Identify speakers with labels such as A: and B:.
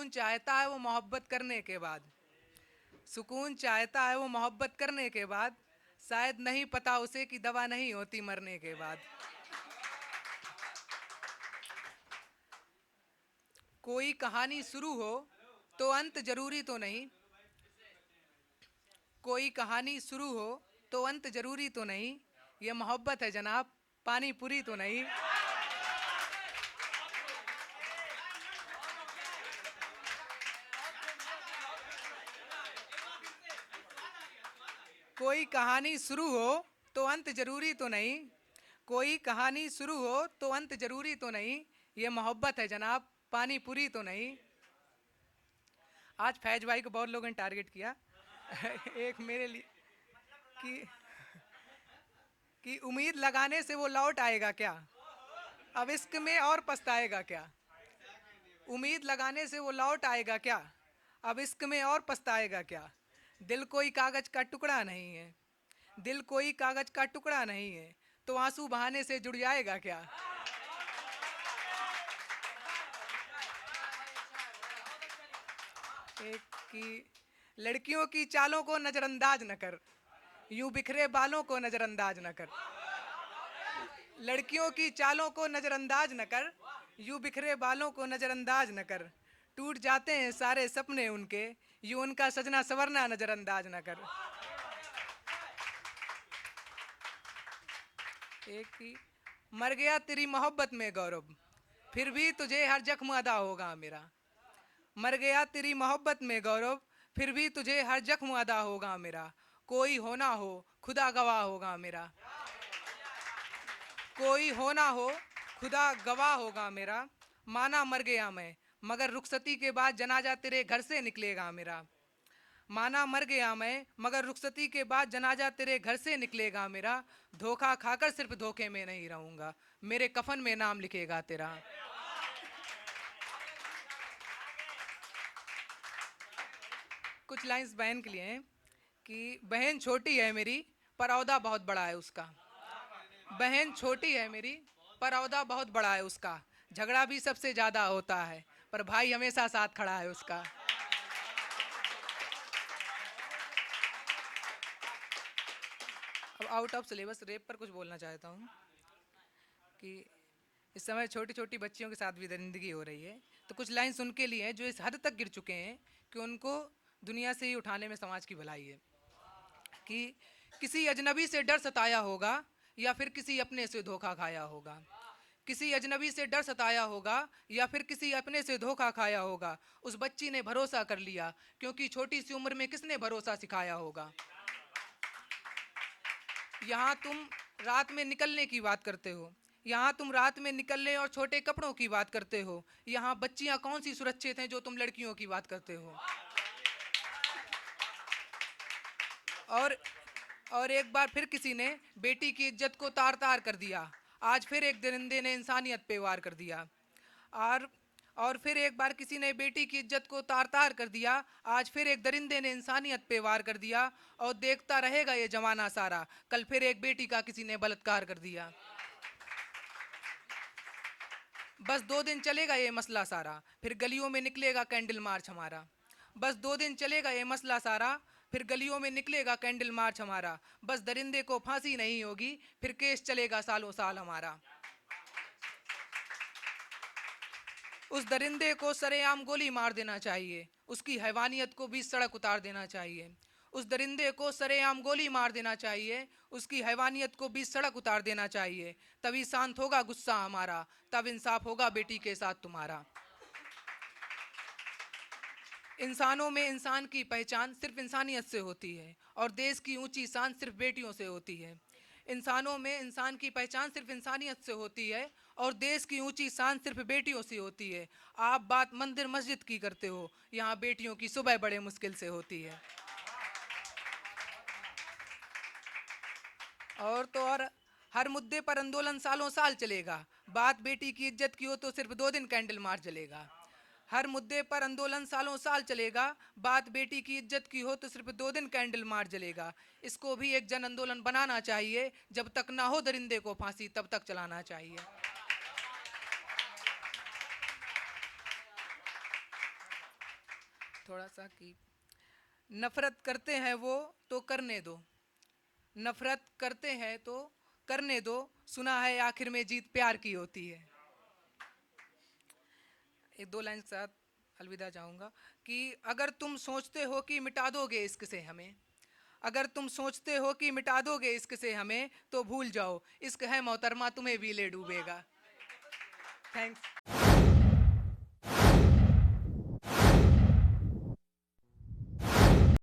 A: सुकून चाहता है वो मोहब्बत करने के बाद, सुकून चाहता है वो मोहब्बत करने के बाद, शायद नहीं पता उसे कि दवा नहीं होती मरने के बाद। कोई कहानी शुरू हो तो अंत जरूरी तो नहीं, कोई कहानी शुरू हो तो अंत जरूरी तो नहीं, ये मोहब्बत है जनाब, पानी पूरी तो नहीं। कोई कहानी शुरू हो तो अंत जरूरी तो नहीं, कोई कहानी शुरू हो तो अंत जरूरी तो नहीं, ये मोहब्बत है जनाब, पानी पूरी तो नहीं। आज फैज भाई को बहुत लोगों ने टारगेट किया एक मेरे लिए कि उम्मीद लगाने से वो लौट आएगा क्या, अब इश्क में और पछताएगा क्या। उम्मीद लगाने से वो लौट आएगा क्या, अब इश्क में और पछताएगा क्या। दिल कोई कागज का टुकड़ा नहीं है, दिल कोई कागज का टुकड़ा नहीं है, तो आंसू बहाने से जुड़ जाएगा क्या। एक की लड़कियों की चालों को नजरअंदाज न कर, यूं बिखरे बालों को नजरअंदाज न कर। लड़कियों की चालों को नजरअंदाज न कर, यूं बिखरे बालों को नजरअंदाज न कर। टूट जाते हैं सारे सपने उनके, यूं उनका सजना संवरना नजरअंदाज न कर। एक की मर गया तेरी मोहब्बत में गौरव, फिर भी तुझे हर जख्म अदा होगा मेरा। मर गया तेरी मोहब्बत में गौरव, फिर भी तुझे हर जख्म अदा होगा मेरा। कोई हो ना हो खुदा गवाह होगा मेरा, कोई हो ना हो खुदा गवाह होगा मेरा। माना मर गया मैं मगर रुखसती के बाद जनाजा तेरे घर से निकलेगा मेरा। माना मर गया मैं मगर रुखसती के बाद जनाजा तेरे घर से निकलेगा मेरा। धोखा खाकर सिर्फ धोखे में नहीं रहूंगा, मेरे कफन में नाम लिखेगा तेरा। कुछ लाइंस बहन के लिए हैं कि बहन छोटी है मेरी पर औदा बहुत बड़ा है उसका। बहन छोटी है मेरी पर औदा बहुत बड़ा है उसका। झगड़ा भी सबसे ज्यादा होता है पर भाई हमेशा साथ खड़ा है उसका। अब आउट ऑफ सिलेबस रेप पर कुछ बोलना चाहता हूँ कि इस समय छोटी छोटी बच्चियों के साथ भी दरिंदगी हो रही है। तो कुछ लाइन्स उनके लिए हैं जो इस हद तक गिर चुके हैं कि उनको दुनिया से ही उठाने में समाज की भलाई है। कि किसी अजनबी से डर सताया होगा या फिर किसी अपने से धोखा खाया होगा। किसी अजनबी से डर सताया होगा या फिर किसी अपने से धोखा खाया होगा। उस बच्ची ने भरोसा कर लिया क्योंकि छोटी सी उम्र में किसने भरोसा सिखाया होगा। यहाँ तुम रात में निकलने की बात करते हो, यहाँ तुम रात में निकलने और छोटे कपड़ों की बात करते हो। यहाँ बच्चियाँ कौन सी सुरक्षित हैं जो तुम लड़कियों की बात करते हो। और एक बार फिर किसी ने बेटी की इज्जत को तार तार कर दिया। आज फिर एक दरिंदे ने इंसानियत पे वार कर दिया। और फिर एक बार किसी ने बेटी की इज्जत को तार तार कर दिया। आज फिर एक दरिंदे ने इंसानियत पे वार कर दिया। और देखता रहेगा ये जमाना सारा, कल फिर एक बेटी का किसी ने बलात्कार कर दिया। बस 2 दिन चलेगा ये मसला सारा, फिर गलियों में निकलेगा कैंडल मार्च हमारा। बस 2 दिन चलेगा ये मसला सारा, फिर गलियों में निकलेगा कैंडल मार्च हमारा। बस दरिंदे को फांसी नहीं होगी, फिर केस चलेगा सालों साल हमारा। उस दरिंदे को सरेआम गोली मार देना चाहिए, उसकी हैवानियत को भी सड़क उतार देना चाहिए। उस दरिंदे को सरेआम गोली मार देना चाहिए, उसकी हैवानियत को भी सड़क उतार देना चाहिए। तभी शांत होगा गुस्सा हमारा, तब इंसाफ होगा बेटी के साथ तुम्हारा। इंसानों में इंसान की पहचान सिर्फ इंसानियत से होती है और देश की ऊंची शान सिर्फ बेटियों से होती है। इंसानों में इंसान की पहचान सिर्फ इंसानियत से होती है और देश की ऊंची शान सिर्फ बेटियों से होती है। आप बात मंदिर मस्जिद की करते हो, यहाँ बेटियों की सुबह बड़े मुश्किल से होती है। और तो और हर मुद्दे पर आंदोलन सालों साल चलेगा, बात बेटी की इज्जत की हो तो सिर्फ 2 दिन कैंडल मार्च जलेगा। हर मुद्दे पर आंदोलन सालों साल चलेगा, बात बेटी की इज्जत की हो तो सिर्फ 2 दिन कैंडल मार्च जलेगा। इसको भी एक जन आंदोलन बनाना चाहिए, जब तक ना हो दरिंदे को फांसी तब तक चलाना चाहिए। थोड़ा सा कि नफरत करते हैं वो तो करने दो, नफरत करते हैं तो करने दो, सुना है आखिर में जीत प्यार की होती है। एक दो लाइन के साथ अलविदा चाहूँगा कि अगर तुम सोचते हो कि मिटा दोगे इश्क से हमें, अगर तुम सोचते हो कि मिटा दोगे इश्क से हमें, तो भूल जाओ इश्क है मोहतरमा तुम्हें भी ले डूबेगा। थैंक्स।